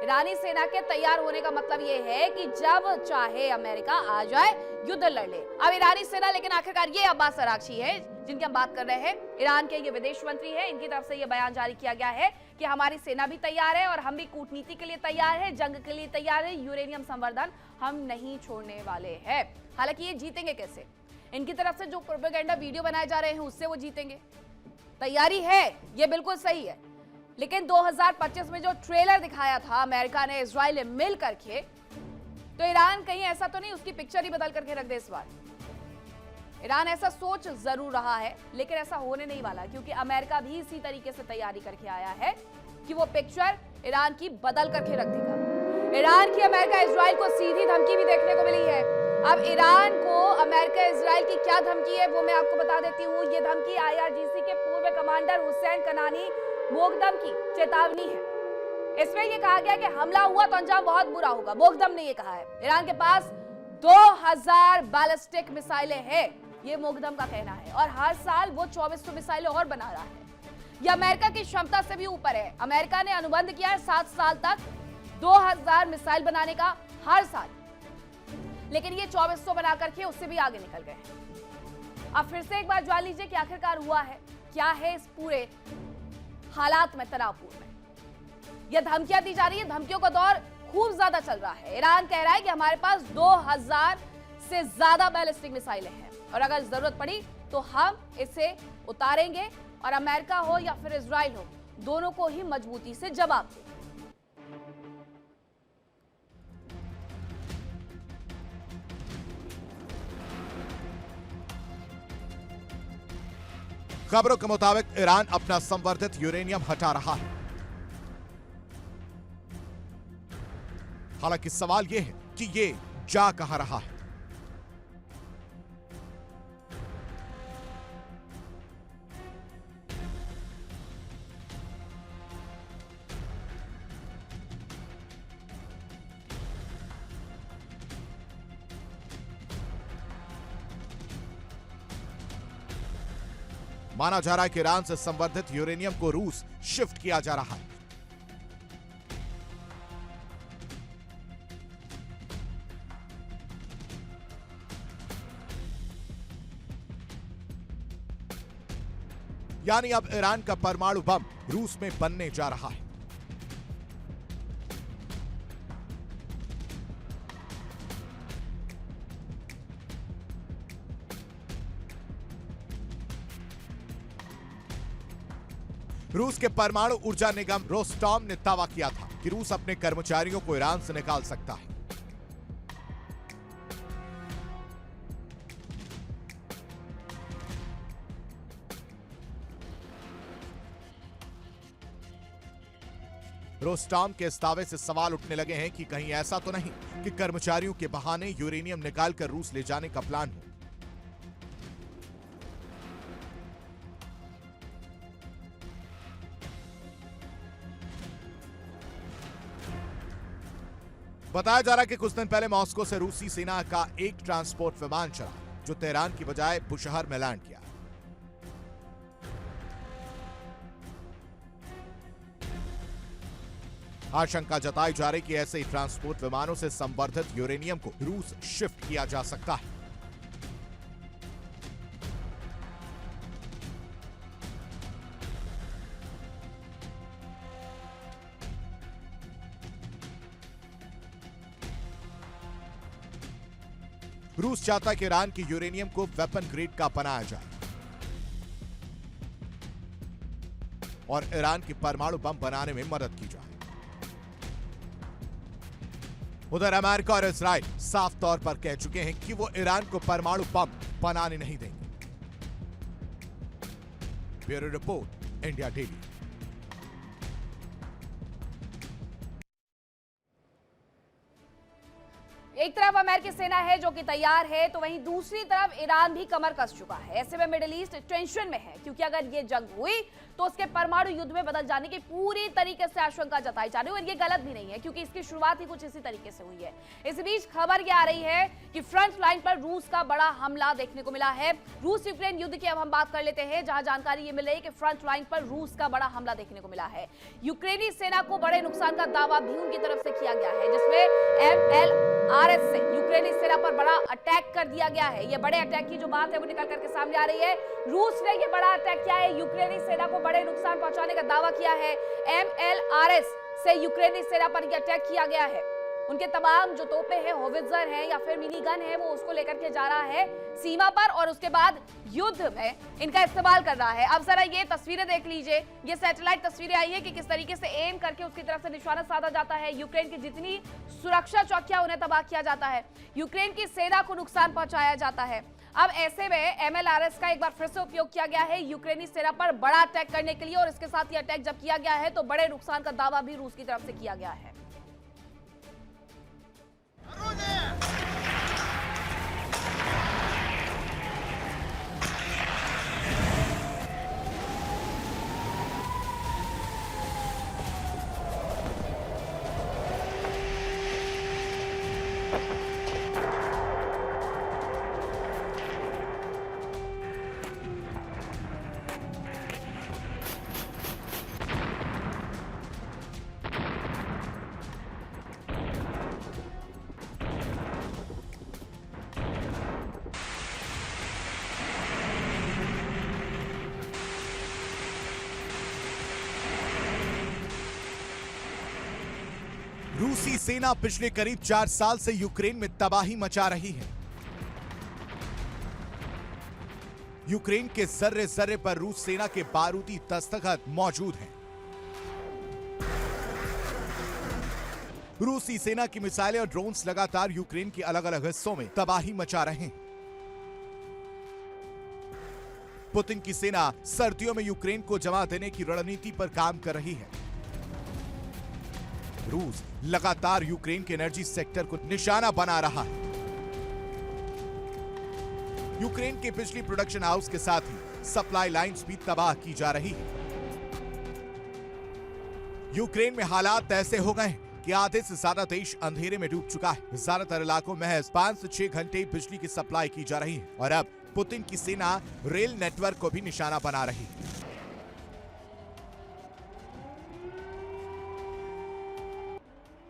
ईरानी सेना के तैयार होने का मतलब ये है कि जब चाहे अमेरिका आ जाए युद्ध लड़ ले। अब ईरानी सेना, लेकिन आखिरकार ये अब्बास अराक्ची है जिनकी हम बात कर रहे हैं, ईरान के ये विदेश मंत्री हैं। इनकी तरफ से ये बयान जारी किया गया है कि हमारी सेना भी तैयार है और हम भी कूटनीति के लिए तैयार है, जंग के लिए तैयार है, यूरेनियम संवर्धन हम नहीं छोड़ने वाले हैं। हालांकि ये जीतेंगे कैसे? इनकी तरफ से जो प्रोपेगेंडा वीडियो बनाए जा रहे हैं उससे वो जीतेंगे। तैयारी है, ये बिल्कुल सही है, लेकिन 2025 में जो ट्रेलर दिखाया था अमेरिका ने इजराइल ने मिल करके, तो ईरान कहीं ऐसा तो नहीं उसकी पिक्चर ही बदल करके रख दे इस बार। ईरान ऐसा सोच जरूर रहा है, लेकिन ऐसा होने नहीं वाला, क्योंकि अमेरिका भी इसी तरीके से तैयारी करके आया है कि वो पिक्चर ईरान की बदल करके रख देगा। ईरान की अमेरिका इजराइल को सीधी धमकी भी देखने को मिली है। अब ईरान को अमेरिका इजराइल की क्या धमकी है वो मैं आपको बता देती हूँ। ये धमकी IRGC के पूर्व कमांडर हुसैन कनानी मोगदम की चेतावनी है। इसमें यह कहा गया कि हमला हुआ तो अंजाम बहुत बुरा होगा। मोगदम ने यह कहा है। ईरान के पास 2000 बैलिस्टिक मिसाइलें हैं, ये मोगदम का कहना है, और हर साल वो 2400 मिसाइलें और बना रहा है। यह अमेरिका की क्षमता से भी ऊपर है। अमेरिका ने अनुबंध किया है 7 साल तक 2000 मिसाइल बनाने का हर साल, लेकिन ये 2400 बना करके उससे भी आगे निकल गए। अब फिर से एक बार जान लीजिए कि आखिरकार हुआ है क्या है इस पूरे हालात में, तनावपूर्ण में। यह धमकियां दी जा रही है, धमकियों का दौर खूब ज्यादा चल रहा है। ईरान कह रहा है कि हमारे पास 2000 से ज्यादा बैलिस्टिक मिसाइलें हैं और अगर जरूरत पड़ी तो हम इसे उतारेंगे और अमेरिका हो या फिर इजराइल हो, दोनों को ही मजबूती से जवाब दें। खबरों के मुताबिक ईरान अपना संवर्धित यूरेनियम हटा रहा है। हालांकि सवाल यह है कि ये जा कहां रहा है। माना जा रहा है कि ईरान से संवर्धित यूरेनियम को रूस शिफ्ट किया जा रहा है। यानी अब ईरान का परमाणु बम रूस में बनने जा रहा है। रूस के परमाणु ऊर्जा निगम रोस्टॉम ने दावा किया था कि रूस अपने कर्मचारियों को ईरान से निकाल सकता है। रोस्टॉम के इस दावे से सवाल उठने लगे हैं कि कहीं ऐसा तो नहीं कि कर्मचारियों के बहाने यूरेनियम निकालकर रूस ले जाने का प्लान हो। बताया जा रहा है कि कुछ दिन पहले मॉस्को से रूसी सेना का एक ट्रांसपोर्ट विमान चला जो तेहरान की बजाय बुशहर में लैंड किया। आशंका जताई जा रही कि ऐसे ही ट्रांसपोर्ट विमानों से संवर्धित यूरेनियम को रूस शिफ्ट किया जा सकता है। रूस चाहता है कि ईरान के यूरेनियम को वेपन ग्रेड का बनाया जाए और ईरान की परमाणु बम बनाने में मदद की जाए। उधर अमेरिका और इजराइल साफ तौर पर कह चुके हैं कि वो ईरान को परमाणु बम बनाने नहीं देंगे। Bureau report, India daily. एक तरफ अमेरिकी सेना है जो कि तैयार है, तो वहीं दूसरी तरफ ईरान भी कमर कस चुका है। ऐसे में मिडिल ईस्ट टेंशन में है, क्योंकि अगर ये जंग हुई तो उसके परमाणु युद्ध में बदल जाने की पूरी तरीके से आशंका जताई जा रही है। और ये गलत भी नहीं है, क्योंकि इसकी शुरुआत ही कुछ इसी तरीके से हुई है। इस बीच खबर ये आ रही है कि फ्रंट लाइन पर रूस का बड़ा हमला देखने को मिला है। रूस यूक्रेन युद्ध की अब हम बात कर लेते हैं, जहां जानकारी ये मिल रही है कि फ्रंट लाइन पर रूस का बड़ा हमला देखने को मिला है। यूक्रेनी सेना को बड़े नुकसान का दावा भी उनकी तरफ से किया गया है, जिसमें MLRS से यूक्रेनी सेना पर बड़ा अटैक कर दिया गया है। ये बड़े अटैक की जो बात है वो निकल करके सामने आ रही है। रूस ने ये बड़ा अटैक किया है, यूक्रेनी सेना को बड़े नुकसान पहुंचाने का दावा किया है। MLRS से यूक्रेनी सेना पर यह अटैक किया गया है। उनके तमाम जो तोपे हैं, होवित्जर हैं या फिर मिनी गन है, वो उसको लेकर के जा रहा है सीमा पर और उसके बाद युद्ध में इनका इस्तेमाल कर रहा है। अब जरा ये तस्वीरें देख लीजिए, ये सैटेलाइट तस्वीरें आई है कि किस तरीके से एम करके उसकी तरफ से निशाना साधा जाता है। यूक्रेन की जितनी सुरक्षा चौकियां उन्हें तबाह किया जाता है, यूक्रेन की सेना को नुकसान पहुंचाया जाता है। अब ऐसे में MLRS का एक बार फिर से उपयोग किया गया है यूक्रेनी सेना पर बड़ा अटैक करने के लिए, और इसके साथ ये अटैक जब किया गया है तो बड़े नुकसान का दावा भी रूस की तरफ से किया गया है। रूसी सेना पिछले करीब 4 साल से यूक्रेन में तबाही मचा रही है। यूक्रेन के जर्रे जर्रे पर रूस सेना के बारूदी दस्तखत मौजूद हैं। रूसी सेना की मिसाइलें और ड्रोन्स लगातार यूक्रेन के अलग अलग हिस्सों में तबाही मचा रहे हैं। पुतिन की सेना सर्दियों में यूक्रेन को जमा देने की रणनीति पर काम कर रही है। रूस लगातार यूक्रेन के एनर्जी सेक्टर को निशाना बना रहा है। यूक्रेन के बिजली प्रोडक्शन हाउस के साथ ही सप्लाई लाइंस भी तबाह की जा रही है। यूक्रेन में हालात ऐसे हो गए हैं कि आधे से ज्यादा देश अंधेरे में डूब चुका है। ज्यादातर इलाकों में महज 5 से 6 घंटे बिजली की सप्लाई की जा रही है और अब पुतिन की सेना रेल नेटवर्क को भी निशाना बना रही है।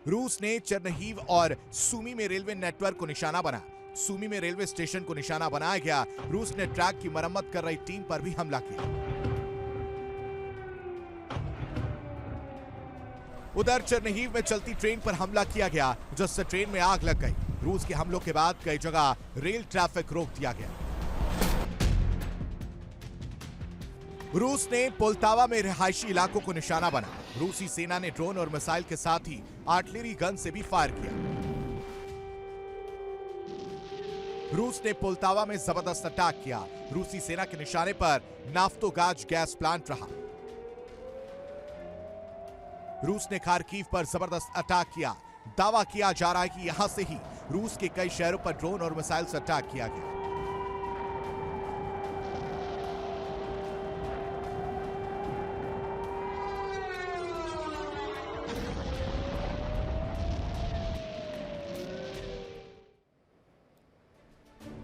रूस ने चेरनिहिव और सूमी में रेलवे नेटवर्क को निशाना बनाया। सूमी में रेलवे स्टेशन को निशाना बनाया गया। रूस ने ट्रैक की मरम्मत कर रही टीम पर भी हमला किया। उधर चेरनिहिव में चलती ट्रेन पर हमला किया गया, जिससे ट्रेन में आग लग गई। रूस के हमलों के बाद कई जगह रेल ट्रैफिक रोक दिया गया। रूस ने पोल्तावा में रिहायशी इलाकों को निशाना बनाया। रूसी सेना ने ड्रोन और मिसाइल के साथ ही आर्टिलरी गन से भी फायर किया। रूस ने पोल्तावा में जबरदस्त अटैक किया। रूसी सेना के निशाने पर नाफ्तोगाज गैस प्लांट रहा। रूस ने खार्किव पर जबरदस्त अटैक किया। दावा किया जा रहा है कि यहां से ही रूस के कई शहरों पर ड्रोन और मिसाइल से अटैक किया गया।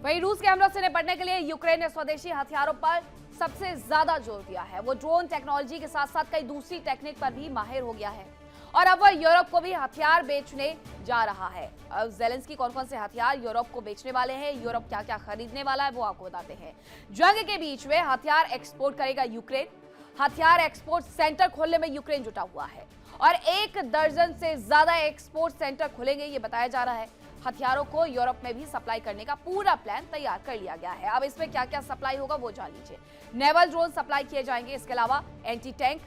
वहीं रूस के हमलों से निपटने के लिए यूक्रेन ने स्वदेशी हथियारों पर सबसे ज्यादा जोर दिया है। वो ड्रोन टेक्नोलॉजी के साथ साथ कई दूसरी टेक्निक पर भी माहिर हो गया है और अब वह यूरोप को भी हथियार बेचने जा रहा है। अब जेलेंस्की कौन-कौन से हथियार यूरोप को बेचने वाले हैं, यूरोप क्या-क्या खरीदने वाला है, वो आपको बताते हैं। जंग के बीच में हथियार एक्सपोर्ट करेगा यूक्रेन। हथियार एक्सपोर्ट सेंटर खोलने में यूक्रेन जुटा हुआ है और 1 दर्जन से ज्यादा एक्सपोर्ट सेंटर खुलेंगे, ये बताया जा रहा है। हथियारों को यूरोप में भी सप्लाई करने का पूरा प्लान तैयार कर लिया गया है। अब इसमें क्या क्या सप्लाई होगा वो जान लीजिए। नेवल ड्रोन सप्लाई किए जाएंगे, इसके अलावा एंटी टैंक,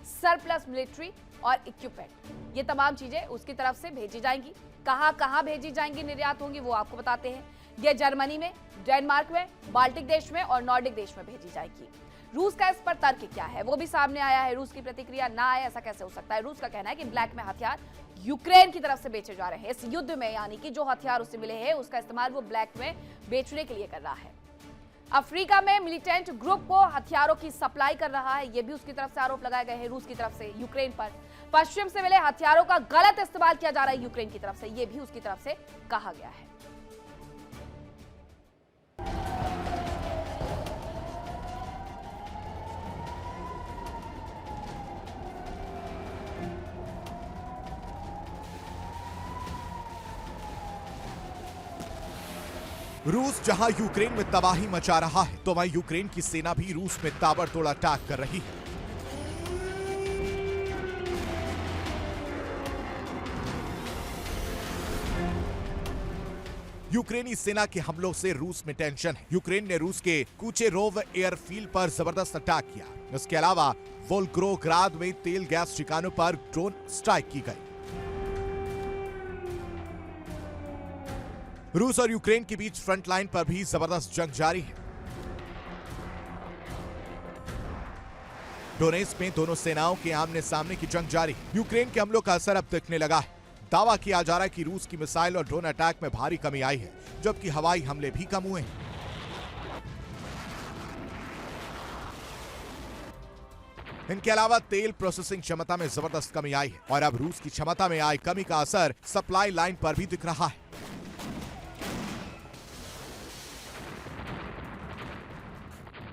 सरप्लस मिलिट्री और इक्विपमेंट, ये तमाम चीजें उसकी तरफ से भेजी जाएंगी। कहां कहां भेजी जाएंगी, निर्यात होंगी, वो आपको बताते हैं। ये जर्मनी में, डेनमार्क में, बाल्टिक देश में और नॉर्डिक देश में भेजी जाएगी। रूस का इस पर तर्क क्या है वो भी सामने आया है। रूस की प्रतिक्रिया ना आए ऐसा कैसे हो सकता है। रूस का कहना है कि ब्लैक में हथियार यूक्रेन की तरफ से बेचे जा रहे हैं इस युद्ध में, यानी कि जो हथियार उसे मिले हैं उसका इस्तेमाल वो ब्लैक में बेचने के लिए कर रहा है। अफ्रीका में मिलिटेंट ग्रुप को हथियारों की सप्लाई कर रहा है, ये भी उसकी तरफ से आरोप लगाए गए हैं रूस की तरफ से यूक्रेन पर। पश्चिम से मिले हथियारों का गलत इस्तेमाल किया जा रहा है यूक्रेन की तरफ से, ये भी उसकी तरफ से कहा गया है। रूस जहां यूक्रेन में तबाही मचा रहा है तो वहीं यूक्रेन की सेना भी रूस में ताबड़तोड़ अटैक कर रही है। यूक्रेनी सेना के हमलों से रूस में टेंशन है। यूक्रेन ने रूस के कुचेरोव एयरफील्ड पर जबरदस्त अटैक किया। इसके अलावा वोल्गोग्राद में तेल गैस ठिकानों पर ड्रोन स्ट्राइक की गई। रूस और यूक्रेन के बीच फ्रंट लाइन पर भी जबरदस्त जंग जारी है। डोनेत्स्क में दोनों सेनाओं के आमने सामने की जंग जारी है। यूक्रेन के हमलों का असर अब दिखने लगा है। दावा किया जा रहा है कि रूस की मिसाइल और ड्रोन अटैक में भारी कमी आई है, जबकि हवाई हमले भी कम हुए हैं। इनके अलावा तेल प्रोसेसिंग क्षमता में जबरदस्त कमी आई है और अब रूस की क्षमता में आई कमी का असर सप्लाई लाइन पर भी दिख रहा है।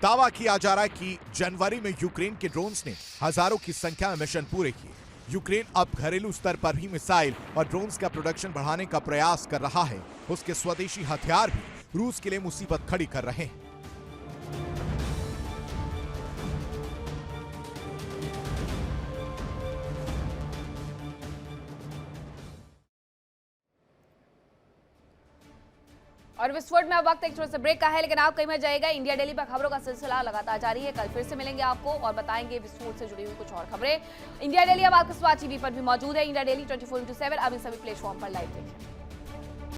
दावा किया जा रहा है कि जनवरी में यूक्रेन के ड्रोन्स ने हजारों की संख्या में मिशन पूरे किए। यूक्रेन अब घरेलू स्तर पर भी मिसाइल और ड्रोन्स का प्रोडक्शन बढ़ाने का प्रयास कर रहा है। उसके स्वदेशी हथियार भी रूस के लिए मुसीबत खड़ी कर रहे हैं। और विस्फोट में अब वक्त एक छोटे से ब्रेक का है, लेकिन आप कहीं में जाएगा। इंडिया डेली पर खबरों का सिलसिला लगातार जारी है। कल फिर से मिलेंगे आपको और बताएंगे विस्फोट से जुड़ी हुई कुछ और खबरें। इंडिया डेली अब आपके स्मार्ट टीवी पर भी मौजूद है। इंडिया डेली 24/7 अब इन सभी प्लेटफॉर्म पर लाइव देखें।